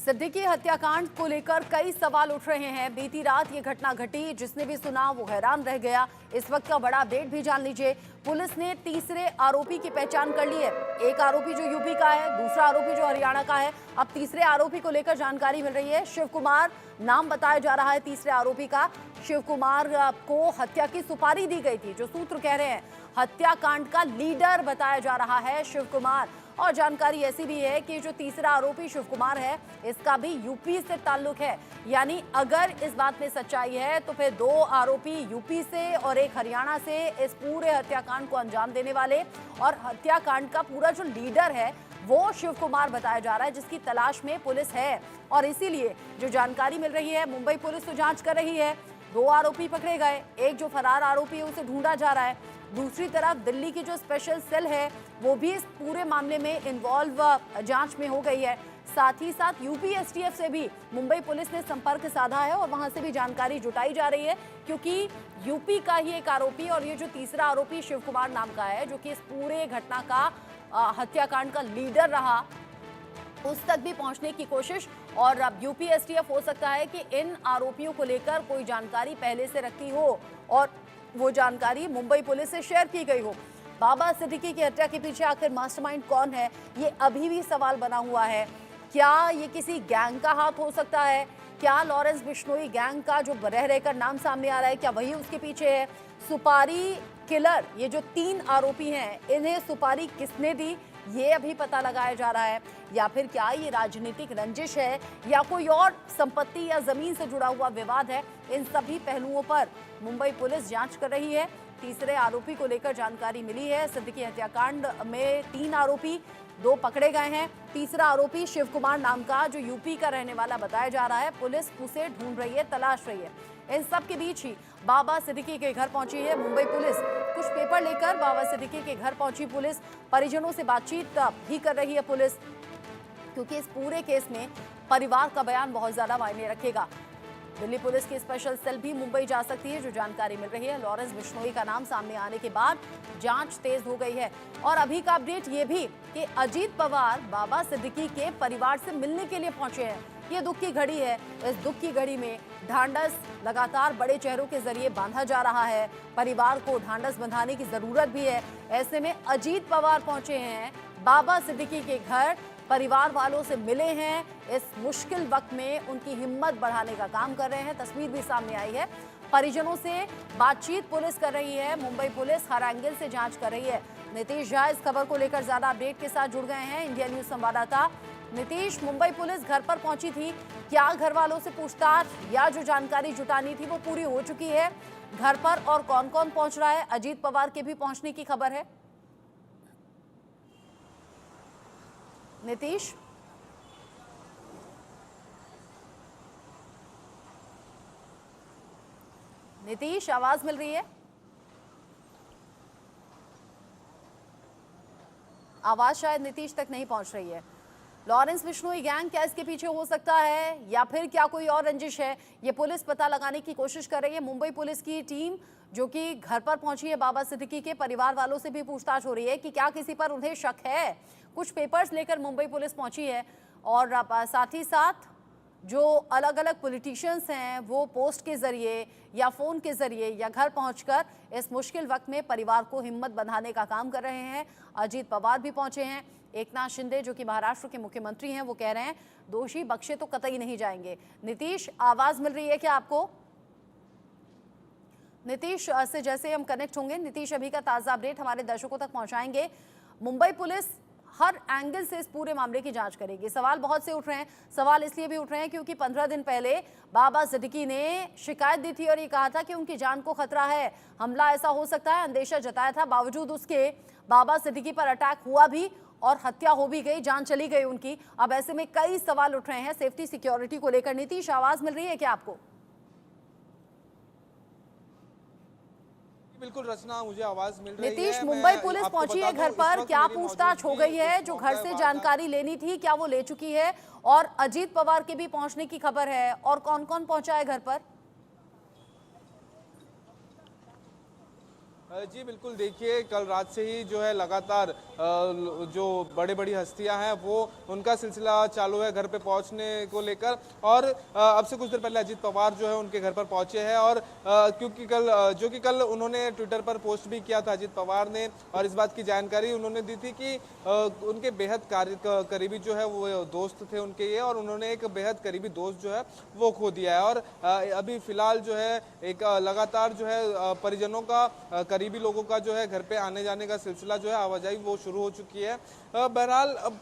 सिद्दीकी हत्याकांड को लेकर कई सवाल उठ रहे हैं। बीती रात ये घटना घटी, जिसने भी सुना वो हैरान रह गया। इस वक्त का बड़ा अपडेट भी जान लीजिए। पुलिस ने तीसरे आरोपी की पहचान कर ली है। एक आरोपी जो यूपी का है, दूसरा आरोपी जो हरियाणा का है। अब तीसरे आरोपी को लेकर जानकारी मिल रही है। शिव कुमार नाम बताया जा रहा है तीसरे आरोपी का। शिव कुमार को हत्या की सुपारी दी गई थी। जो सूत्र कह रहे हैं, हत्याकांड का लीडर बताया जा रहा है शिव कुमार। और जानकारी ऐसी भी है कि जो तीसरा आरोपी शिव कुमार है, इसका भी यूपी से ताल्लुक है। यानी अगर इस बात में सच्चाई है तो फिर दो आरोपी यूपी से और एक हरियाणा से इस पूरे हत्याकांड को अंजाम देने वाले और हत्याकांड का पूरा जो लीडर है वो शिव कुमार बताया जा रहा है, जिसकी तलाश में पुलिस है। और इसीलिए जो जानकारी मिल रही है, मुंबई पुलिस तो जांच कर रही है। दो आरोपी पकड़े गए, एक जो फरार आरोपी है उसे ढूंढा जा रहा है। दूसरी तरफ दिल्ली की जो स्पेशल सेल है वो भी इस पूरे मामले में इन्वॉल्व जांच में हो गई है। साथ ही साथ यूपी एसटीएफ से भी मुंबई पुलिस ने संपर्क साधा है और वहां से भी जानकारी जुटाई जा रही है, क्योंकि यूपी का ही एक आरोपी और ये जो तीसरा आरोपी शिव कुमार नाम का है, जो कि इस पूरे घटना का हत्याकांड का लीडर रहा, उस तक भी पहुंचने की कोशिश। और अब यूपी एसटीएफ हो सकता है कि इन आरोपियों को लेकर कोई जानकारी पहले से रखी हो और वो जानकारी मुंबई पुलिस से शेयर की गई हो। बाबा सिद्दीकी की हत्या के पीछे आखिर मास्टरमाइंड कौन है, ये अभी भी सवाल बना हुआ है। क्या ये किसी गैंग का हाथ हो सकता है? क्या लॉरेंस बिश्नोई गैंग का जो रह रहकर नाम सामने आ रहा है, क्या वही उसके पीछे है? सुपारी किलर, ये जो तीन आरोपी हैं, इन्हें सुपारी किसने दी, ये अभी पता लगाया जा रहा है। या फिर क्या ये राजनीतिक रंजिश है या कोई और संपत्ति या जमीन से जुड़ा हुआ विवाद है? इन सभी पहलुओं पर मुंबई पुलिस जांच कर रही है। तीसरे आरोपी को लेकर जानकारी मिली है। सिद्दीकी हत्याकांड में तीन आरोपी, दो पकड़े गए हैं। तीसरा आरोपी शिव कुमार नाम का, जो यूपी का रहने वाला बताया जा रहा है, पुलिस उसे ढूंढ रही है, तलाश रही है। इन सब के बीच ही बाबा सिद्दीकी के घर पहुंची है मुंबई पुलिस। कुछ पेपर लेकर बाबा सिद्दीकी के घर पहुंची पुलिस। परिजनों से बातचीत भी कर रही है पुलिस, क्योंकि इस पूरे केस में परिवार का बयान बहुत ज्यादा मायने रखेगा। दिल्ली पुलिस की स्पेशल सेल भी मुंबई जा सकती है, जो जानकारी मिल रही है। लॉरेंस बिश्नोई का नाम सामने आने के बाद जांच तेज हो गई है। और अभी का अपडेट ये भी कि अजीत पवार बाबा सिद्दीकी के परिवार से मिलने के लिए पहुंचे हैं। ये दुख की घड़ी है। इस दुख की घड़ी में ढांढस लगातार बड़े चेहरों के जरिए बांधा जा रहा है। परिवार को ढांढस बंधाने की जरूरत भी है। ऐसे में अजीत पवार पहुंचे हैं बाबा सिद्दीकी के घर, परिवार वालों से मिले हैं। इस मुश्किल वक्त में उनकी हिम्मत बढ़ाने का काम कर रहे हैं। तस्वीर भी सामने आई है। परिजनों से बातचीत पुलिस कर रही है। मुंबई पुलिस हर एंगल से जांच कर रही है। नीतीश झा इस खबर को लेकर ज्यादा अपडेट के साथ जुड़ गए हैं। इंडिया न्यूज संवाददाता नीतीश, मुंबई पुलिस घर पर पहुंची थी, क्या घर वालों से पूछताछ या जो जानकारी जुटानी थी वो पूरी हो चुकी है? घर पर और कौन कौन पहुंच रहा है? अजीत पवार के भी पहुंचने की खबर है। नीतीश, नीतीश आवाज मिल रही है? आवाज शायद नीतीश तक नहीं पहुंच रही है। लॉरेंस बिश्नोई गैंग क्या इसके पीछे हो सकता है या फिर क्या कोई और रंजिश है? ये पुलिस पता लगाने की कोशिश कर रही है। मुंबई पुलिस की टीम जो कि घर पर पहुंची है बाबा सिद्दीकी के, परिवार वालों से भी पूछताछ हो रही है कि क्या किसी पर उन्हें शक है। कुछ पेपर्स लेकर मुंबई पुलिस पहुंची है और साथ ही साथ जो अलग अलग पॉलिटिशियंस हैं वो पोस्ट के जरिए या फोन के जरिए या घर पहुंचकर इस मुश्किल वक्त में परिवार को हिम्मत बंधाने का काम कर रहे हैं। अजीत पवार भी पहुंचे हैं। एकनाथ शिंदे जो कि महाराष्ट्र के मुख्यमंत्री हैं, वो कह रहे हैं दोषी बख्शे तो कतई नहीं जाएंगे। नीतीश, आवाज मिल रही है क्या आपको? नीतीश से जैसे हम कनेक्ट होंगे, नीतीश अभी का ताजा अपडेट हमारे दर्शकों तक पहुंचाएंगे। मुंबई पुलिस हर एंगल से इस पूरे मामले की जांच करेगी। सवाल बहुत से उठ रहे हैं। सवाल इसलिए भी उठ रहे हैं क्योंकि 15 दिन पहले बाबा सिद्दीकी ने शिकायत दी थी और ये कहा था कि उनकी जान को खतरा है, हमला ऐसा हो सकता है, अंदेशा जताया था। बावजूद उसके बाबा सिद्दीकी पर अटैक हुआ भी और हत्या हो भी गई, जान चली गई उनकी। अब ऐसे में कई सवाल उठ रहे हैं सेफ्टी सिक्योरिटी को लेकर। नीतीश, आवाज मिल रही है क्या आपको? बिल्कुल रचना, मुझे आवाज मिल रही है। नीतीश, मुंबई पुलिस पहुंची है घर पर, क्या पूछताछ हो गई है? जो घर से जानकारी लेनी थी क्या वो ले चुकी है? और अजीत पवार के भी पहुंचने की खबर है। और कौन कौन पहुंचा है घर पर? जी बिल्कुल, देखिए कल रात से ही जो है लगातार जो बड़ी हस्तियां हैं वो उनका सिलसिला चालू है घर पे पहुंचने को लेकर। और अब से कुछ देर पहले अजीत पवार जो है उनके घर पर पहुंचे हैं। और क्योंकि कल उन्होंने ट्विटर पर पोस्ट भी किया था अजीत पवार ने, और इस बात की जानकारी उन्होंने दी थी कि उनके बेहद करीबी जो है वो दोस्त थे उनके ये, और उन्होंने एक बेहद करीबी दोस्त जो है वो खो दिया है। और अभी फिलहाल जो है एक लगातार जो है परिजनों का करीबी लोगों का जो है घर पे आने जाने का सिलसिला जो है आवाजाही वो शुरू हो चुकी है। बहरहाल अब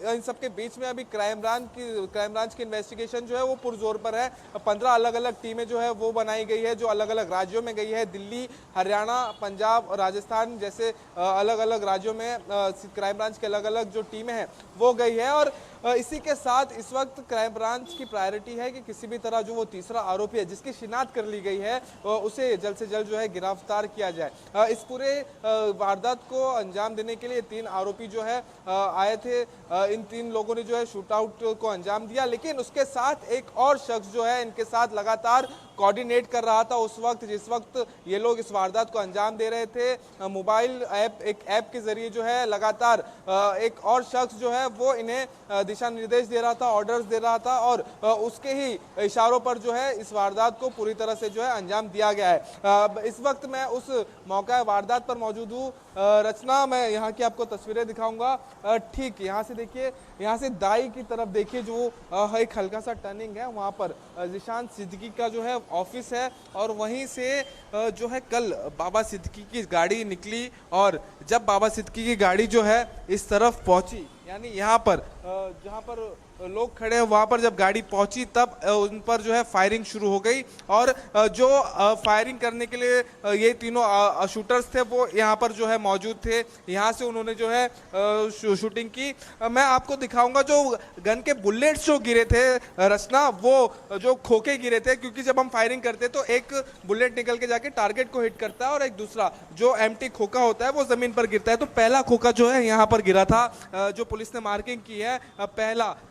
इन सबके बीच में अभी क्राइम ब्रांच की इन्वेस्टिगेशन जो है वो पुरजोर पर है। 15 अलग अलग टीमें जो है वो बनाई गई है जो अलग अलग राज्यों में गई है। दिल्ली, हरियाणा, पंजाब और राजस्थान जैसे अलग अलग राज्यों में क्राइम ब्रांच के अलग अलग जो टीमें हैं वो गई है। और इसी के साथ इस वक्त क्राइम ब्रांच की प्रायोरिटी है कि किसी भी तरह जो वो तीसरा आरोपी है जिसकी शिनाख्त कर ली गई है उसे जल्द से जल्द जो है गिरफ्तार किया जाए। इस पूरे वारदात को अंजाम देने के लिए 3 आरोपी जो है आए थे। इन 3 लोगों ने जो है शूट आउट को अंजाम दिया, लेकिन उसके साथ एक और शख्स जो है इनके साथ लगातार कोऑर्डिनेट कर रहा था उस वक्त जिस वक्त ये लोग इस वारदात को अंजाम दे रहे थे। मोबाइल एक ऐप के जरिए जो है लगातार एक और शख्स जो है वो इन्हें दिशा निर्देश दे रहा था, ऑर्डर्स दे रहा था, और उसके ही इशारों पर जो है इस वारदात को पूरी तरह से जो है अंजाम दिया गया है। इस वक्त मैं उस मौका वारदात पर मौजूद हूँ। रचना, मैं यहाँ की आपको तस्वीरें दिखाऊंगा। ठीक यहाँ से देखिए, यहाँ से दाई की तरफ देखिए जो एक हल्का सा टर्निंग है, वहाँ पर जिशान सिद्दीकी का जो है ऑफिस है। और वहीं से जो है कल बाबा सिद्दीकी की गाड़ी निकली, और जब बाबा सिद्दीकी की गाड़ी जो है इस तरफ पहुंची, यानी यहाँ पर जहाँ पर लोग खड़े हैं वहाँ पर जब गाड़ी पहुंची तब उन पर जो है फायरिंग शुरू हो गई। और जो फायरिंग करने के लिए ये तीनों शूटर्स थे वो यहाँ पर जो है मौजूद थे। यहाँ से उन्होंने जो है शूटिंग की। मैं आपको दिखाऊंगा जो गन के बुलेट्स जो गिरे थे रचना, वो जो खोखे गिरे थे, क्योंकि जब हम फायरिंग करते तो एक बुलेट निकल के जाके टारगेट को हिट करता है और एक दूसरा जो एम्प्टी खोखा होता है वो जमीन पर गिरता है। तो पहला खोखा जो है यहाँ पर गिरा था, जो पुलिस ने मार्किंग की है,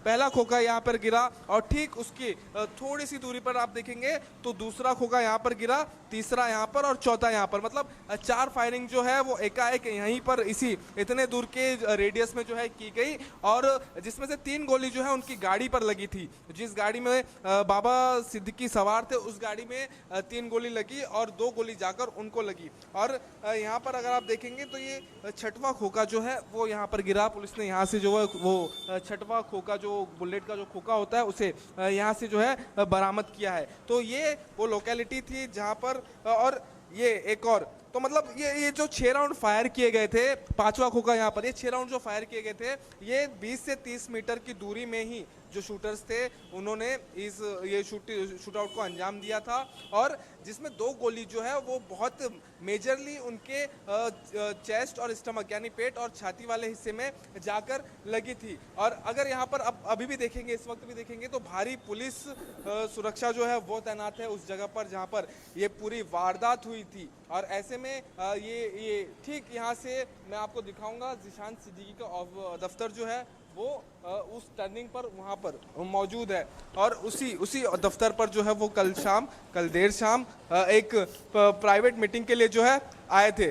पहला खोखा यहाँ पर गिरा। और ठीक उसकी थोड़ी सी दूरी पर आप देखेंगे तो दूसरा खोखा यहाँ पर गिरा, तीसरा यहाँ पर और चौथा यहाँ पर। मतलब 4 फायरिंग जो है वो एकाएक यहीं पर इसी इतने दूर के रेडियस में जो है की गई, और जिसमें से 3 गोली जो है उनकी गाड़ी पर लगी थी। जिस गाड़ी में बाबा सिद्दीकी सवार थे उस गाड़ी में 3 गोली लगी और 2 गोली जाकर उनको लगी। और यहाँ पर अगर आप देखेंगे तो ये 6वां खोखा जो है वो यहाँ पर गिरा। पुलिस ने यहाँ से जो है वो 6वां खोखा जो बुलेट का जो खोखा होता है उसे यहाँ से जो है बरामद किया है। तो ये वो लोकेलिटी थी जहाँ पर, और ये एक और, तो मतलब ये जो 6 राउंड फायर किए गए थे, 5वां खोखा यहाँ पर, ये 6 राउंड जो फायर किए गए थे ये 20 से 30 मीटर की दूरी में ही जो शूटर्स थे उन्होंने ये शूट आउट को अंजाम दिया था। और जिसमें 2 गोली जो है वो बहुत मेजरली उनके चेस्ट और स्टमक यानी पेट और छाती वाले हिस्से में जाकर लगी थी। और अगर यहाँ पर अभी भी देखेंगे, इस वक्त भी देखेंगे तो भारी पुलिस सुरक्षा जो है वो तैनात है उस जगह पर जहाँ पर ये पूरी वारदात हुई थी। और ऐसे में ये ठीक यहाँ से मैं आपको दिखाऊंगा जिशान सिद्दीकी का दफ्तर जो है वो उस टर्निंग पर वहाँ पर मौजूद है। और उसी दफ्तर पर जो है वो कल देर शाम एक प्राइवेट मीटिंग के लिए जो है आए थे।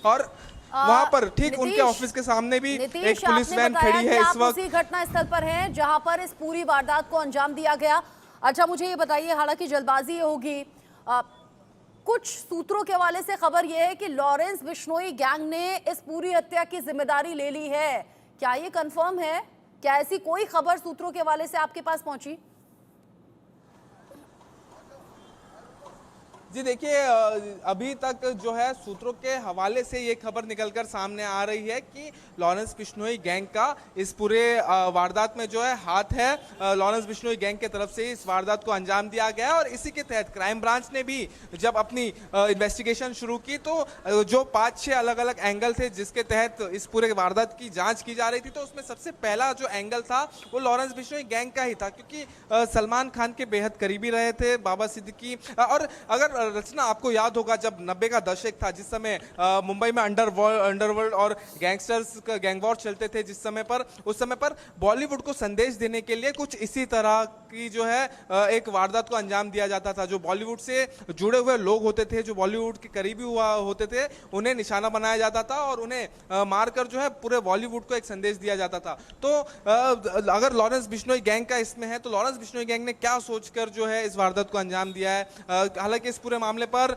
और वहाँ पर ठीक उनके ऑफिस के सामने भी एक पुलिस वैन खड़ी है इस वक्त। उसी घटना स्थल पर हैं जहाँ पर इस पूरी वारदात को अंजाम दिया गया। अच्छा, मुझे ये बताइए, हालांकि जल्दबाजी होगी, कुछ सूत्रों के हवाले से खबर यह है कि लॉरेंस बिश्नोई गैंग ने इस पूरी हत्या की जिम्मेदारी ले ली है। क्या ये कंफर्म है? क्या ऐसी कोई खबर सूत्रों के हवाले से आपके पास पहुंची? जी देखिए, अभी तक जो है सूत्रों के हवाले से ये खबर निकलकर सामने आ रही है कि लॉरेंस बिश्नोई गैंग का इस पूरे वारदात में जो है हाथ है। लॉरेंस बिश्नोई गैंग के तरफ से इस वारदात को अंजाम दिया गया। और इसी के तहत क्राइम ब्रांच ने भी जब अपनी इन्वेस्टिगेशन शुरू की तो जो 5-6 अलग अलग एंगल थे जिसके तहत इस पूरे वारदात की जाँच की जा रही थी, तो उसमें सबसे पहला जो एंगल था वो लॉरेंस बिश्नोई गैंग का ही था, क्योंकि सलमान खान के बेहद करीबी रहे थे बाबा सिद्दीकी। और अगर रचना, आपको याद होगा जब 90 का दशक था, जिस समय मुंबई में अंडरवर्ल्ड और गैंगस्टर्स गैंग वॉर चलते थे, जिस समय पर उस समय पर बॉलीवुड को संदेश देने के लिए कुछ इसी तरह की जो है एक वारदात को अंजाम दिया जाता था। जो बॉलीवुड से जुड़े हुए लोग होते थे, जो बॉलीवुड के करीबी हुआ होते थे, उन्हें निशाना बनाया जाता था और उन्हें मारकर जो है पूरे बॉलीवुड को एक संदेश दिया जाता था। तो अगर लॉरेंस बिश्नोई गैंग का इसमें है, तो लॉरेंस बिश्नोई गैंग ने क्या सोचकर जो है इस वारदात को अंजाम दिया है? हालांकि इस पूरे मामले पर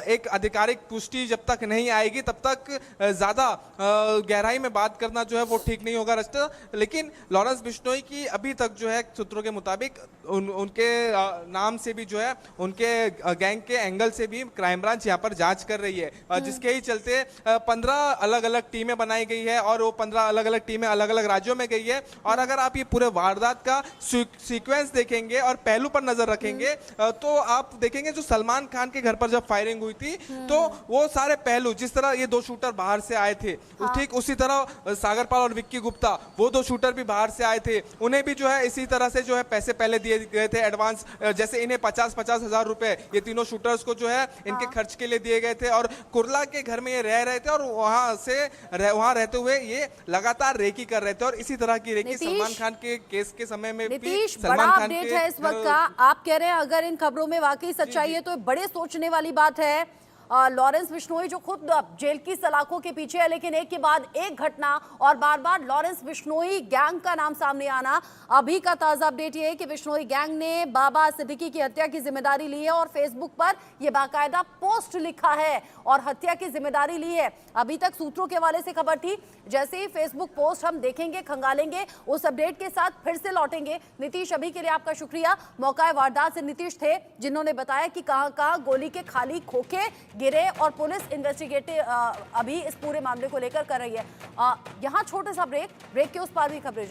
एक आधिकारिक पुष्टि जब तक नहीं आएगी तब तक ज्यादा गहराई में बात करना जो है वो ठीक नहीं होगा रचना। लेकिन लॉरेंस बिश्नोई की अभी तक जो है सूत्रों के मुताबिक उनके नाम से भी जो है, उनके गैंग के एंगल से भी क्राइम ब्रांच यहाँ पर जांच कर रही है, जिसके ही चलते 15 अलग अलग टीमें बनाई गई है और वो 15 अलग अलग टीमें अलग अलग राज्यों में गई है। और अगर आप ये पूरे वारदात का सीक्वेंस देखेंगे और पहलू पर नजर रखेंगे तो आप देखेंगे जो सलमान खान के घर पर जब फायरिंग हुई थी, तो वो सारे पहलू, जिस तरह ये 2 शूटर बाहर से आए थे, ठीक उसी तरह सागरपाल और विक्की गुप्ता, वो 2 शूटर भी बाहर से आए थे, उन्हें भी जो है इसी तरह से जो है पैसे पहले दिए गए थे एडवांस। जैसे इन्हें 50-50 हजार रुपए ये तीनों शूटर्स को जो है इनके खर्च के लिए दिए गए थे और कुर्ला के घर में ये रह रहे थे और वहां रहते हुए ये लगातार रेकी कर रहे थे। और इसी तरह की रेकी सलमान खान के केस के समय में भी सलमान खान अपडेट है इस वक्त का। आप कह रहे हैं अगर इन खबरों में वाकई सच्चाई है तो बड़े सोचने वाली बात है। लॉरेंस बिश्नोई जो खुद जेल की सलाखों के पीछे है, लेकिन एक के बाद एक घटना और बार बार लॉरेंस बिश्नोई गैंग का नाम सामने आना। अभी का ताजा अपडेट ये है कि बिश्नोई गैंग ने बाबा सिद्दीकी की हत्या की जिम्मेदारी ली है और फेसबुक पर यह बाकायदा पोस्ट लिखा है और हत्या की जिम्मेदारी ली है। अभी तक सूत्रों के हवाले से खबर थी, जैसे ही फेसबुक पोस्ट हम देखेंगे, खंगालेंगे, उस अपडेट के साथ फिर से लौटेंगे। नीतीश, अभी के लिए आपका शुक्रिया। मौका वारदात से नीतीश थे जिन्होंने बताया कि कहां गोली के खाली खोखे गिरे और पुलिस इन्वेस्टिगेटिव अभी इस पूरे मामले को लेकर कर रही है। यहाँ छोटे सा ब्रेक के उस पार भी खबरें जारी।